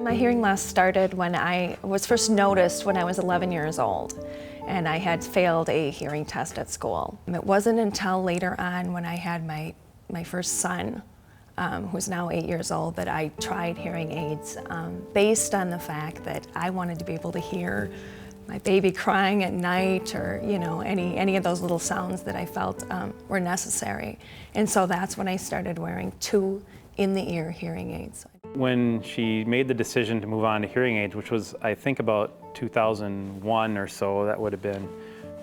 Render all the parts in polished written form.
My hearing loss started when I was first noticed when I was 11 years old, and I had failed a hearing test at school. It wasn't until later on when I had my first son, who's now 8 years old, that I tried hearing aids based on the fact that I wanted to be able to hear my baby crying at night, or any of those little sounds that I felt were necessary. And so that's when I started wearing 2 in-the-ear hearing aids. When she made the decision to move on to hearing aids, which was, I think, about 2001 or so, that would have been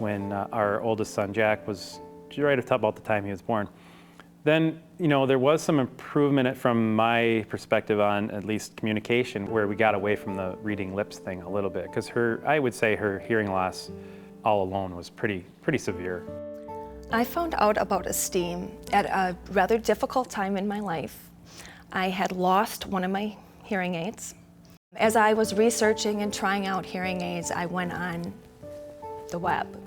when our oldest son, Jack, was right about the time he was born. Then, there was some improvement from my perspective on at least communication, where we got away from the reading lips thing a little bit, because I would say her hearing loss all alone was pretty severe. I found out about esteem at a rather difficult time in my life. I had lost one of my hearing aids. As I was researching and trying out hearing aids, I went on the web,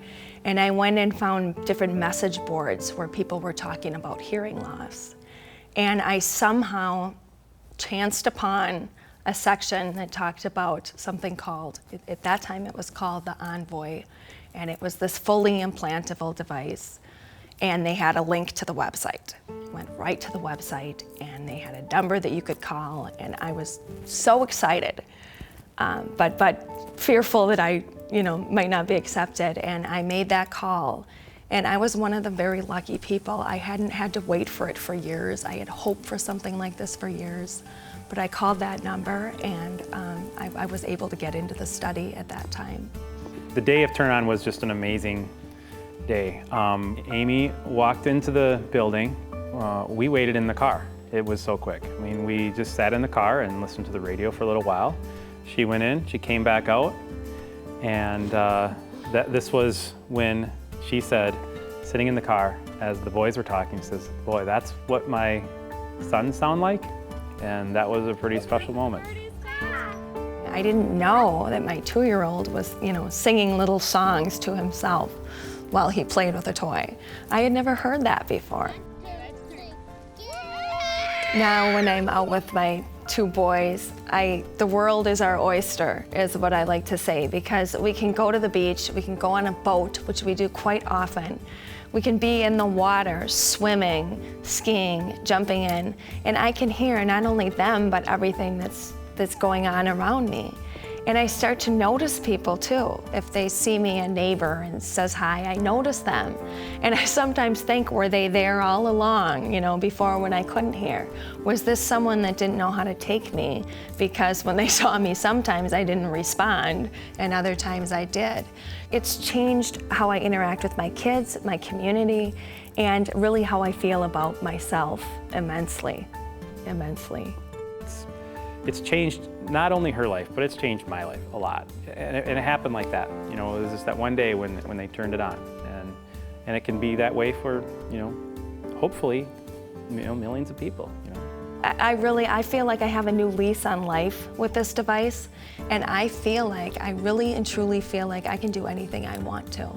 and I went and found different message boards where people were talking about hearing loss. And I somehow chanced upon a section that talked about something called, at that time it was called the Envoy, and it was this fully implantable device. And they had a link to the website. Went right to the website, and they had a number that you could call, and I was so excited, but fearful that I might not be accepted, and I made that call. And I was one of the very lucky people. I hadn't had to wait for it for years. I had hoped for something like this for years, but I called that number, and I was able to get into the study at that time. The day of turn on was just an amazing day. Amy walked into the building. We waited in the car. It was so quick. I mean, we just sat in the car and listened to the radio for a little while. She went in, she came back out, and this was when she said, sitting in the car as the boys were talking, she says, "Boy, that's what my sons sound like," and that was a pretty special moment. I didn't know that my 2-year-old was, singing little songs to himself while he played with a toy. I had never heard that before. Now when I'm out with my 2 boys, the world is our oyster, is what I like to say, because we can go to the beach, we can go on a boat, which we do quite often. We can be in the water, swimming, skiing, jumping in, and I can hear not only them, but everything that's going on around me. And I start to notice people too. If they see me, a neighbor, and says hi, I notice them. And I sometimes think, were they there all along, before when I couldn't hear? Was this someone that didn't know how to take me? Because when they saw me, sometimes I didn't respond, and other times I did. It's changed how I interact with my kids, my community, and really how I feel about myself immensely. It's changed not only her life, but it's changed my life a lot. And it happened like that. It was just that one day when they turned it on. And it can be that way for, hopefully, millions of people. I feel like I have a new lease on life with this device, and I really and truly feel like I can do anything I want to.